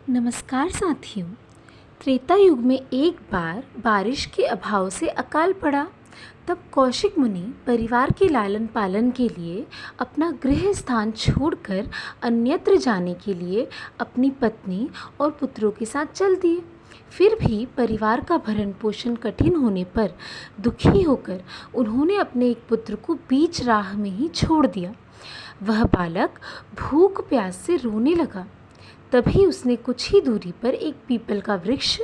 नमस्कार साथियों। त्रेता युग में एक बार बारिश के अभाव से अकाल पड़ा। तब कौशिक मुनि परिवार के लालन पालन के लिए अपना गृह स्थान छोड़कर अन्यत्र जाने के लिए अपनी पत्नी और पुत्रों के साथ चल दिए। फिर भी परिवार का भरण पोषण कठिन होने पर दुखी होकर उन्होंने अपने एक पुत्र को बीच राह में ही छोड़ दिया। वह बालक भूख प्यास से रोने लगा। तभी उसने कुछ ही दूरी पर एक पीपल का वृक्ष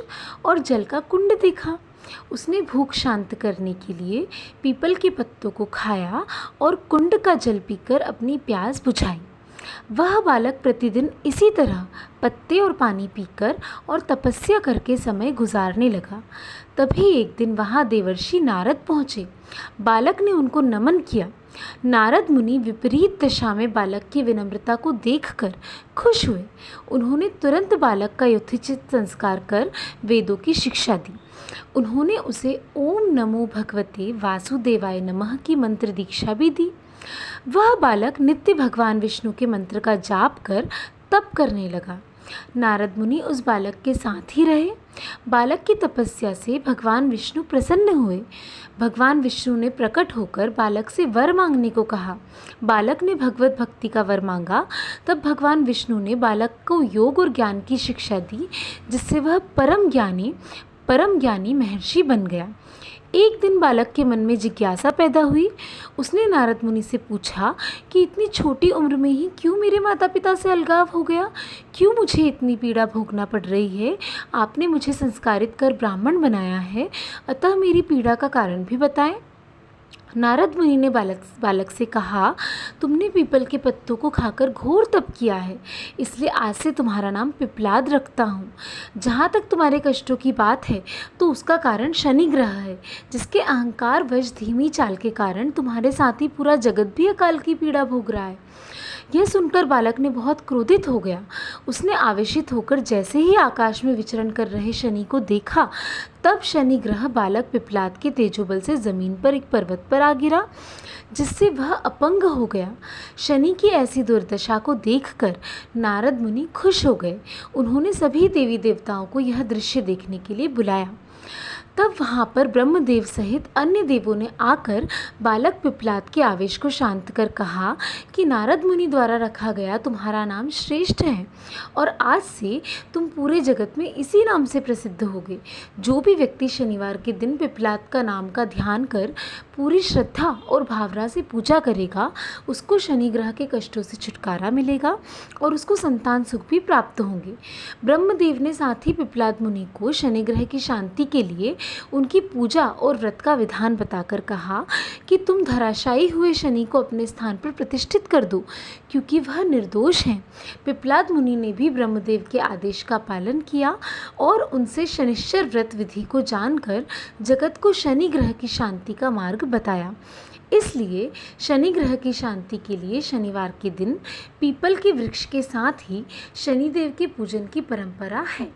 और जल का कुंड देखा। उसने भूख शांत करने के लिए पीपल के पत्तों को खाया और कुंड का जल पीकर अपनी प्यास बुझाई। वह बालक प्रतिदिन इसी तरह पत्ते और पानी पीकर और तपस्या करके समय गुजारने लगा। तभी एक दिन वहाँ देवर्षि नारद पहुँचे। बालक ने उनको नमन किया। नारद मुनि विपरीत दशा में बालक की विनम्रता को देखकर खुश हुए। उन्होंने तुरंत बालक का यथोचित संस्कार कर वेदों की शिक्षा दी। उन्होंने उसे ओम नमो भगवते वासुदेवाय नमः की मंत्र दीक्षा भी दी। वह बालक नित्य भगवान विष्णु के मंत्र का जाप कर तप करने लगा। नारद मुनि उस बालक के साथ ही रहे। बालक की तपस्या से भगवान विष्णु प्रसन्न हुए। भगवान विष्णु ने प्रकट होकर बालक से वर मांगने को कहा। बालक ने भगवत भक्ति का वर मांगा। तब भगवान विष्णु ने बालक को योग और ज्ञान की शिक्षा दी, जिससे वह परम ज्ञानी महर्षि बन गया। एक दिन बालक के मन में जिज्ञासा पैदा हुई। उसने नारद मुनि से पूछा कि इतनी छोटी उम्र में ही क्यों मेरे माता पिता से अलगाव हो गया, क्यों मुझे इतनी पीड़ा भोगना पड़ रही है। आपने मुझे संस्कारित कर ब्राह्मण बनाया है, अतः मेरी पीड़ा का कारण भी बताएं। नारद मुनि ने बालक से कहा, तुमने पीपल के पत्तों को खाकर घोर तप किया है, इसलिए आज से तुम्हारा नाम पिपलाद रखता हूँ। जहाँ तक तुम्हारे कष्टों की बात है तो उसका कारण शनि ग्रह है, जिसके अहंकार वश धीमी चाल के कारण तुम्हारे साथ ही पूरा जगत भी अकाल की पीड़ा भोग रहा है। यह सुनकर बालक ने बहुत क्रोधित हो गया। उसने आवेशित होकर जैसे ही आकाश में विचरण कर रहे शनि को देखा, तब शनि ग्रह बालक पिपलाद के तेजोबल से जमीन पर एक पर्वत पर आ गिरा, जिससे वह अपंग हो गया। शनि की ऐसी दुर्दशा को देखकर नारद मुनि खुश हो गए। उन्होंने सभी देवी देवताओं को यह दृश्य देखने के लिए बुलाया। तब वहाँ पर ब्रह्मदेव सहित अन्य देवों ने आकर बालक पिपलाद के आवेश को शांत कर कहा कि नारद मुनि द्वारा रखा गया तुम्हारा नाम श्रेष्ठ है और आज से तुम पूरे जगत में इसी नाम से प्रसिद्ध होगे। जो भी व्यक्ति शनिवार के दिन पिपलाद का नाम का ध्यान कर पूरी श्रद्धा और भावना से पूजा करेगा, उसको शनि ग्रह के कष्टों से छुटकारा मिलेगा और उसको संतान सुख भी प्राप्त होंगे। ब्रह्मदेव ने साथ ही पिपलाद मुनि को शनि ग्रह की शांति के लिए उनकी पूजा और व्रत का विधान बताकर कहा कि तुम धराशायी हुए शनि को अपने स्थान पर प्रतिष्ठित कर दो, क्योंकि वह निर्दोष हैं। पिपलाद मुनि ने भी ब्रह्मदेव के आदेश का पालन किया और उनसे शनिश्चर व्रत विधि को जानकर जगत को शनि ग्रह की शांति का मार्ग बताया। इसलिए शनि ग्रह की शांति के लिए शनिवार के दिन पीपल के वृक्ष के साथ ही शनिदेव के पूजन की परंपरा है।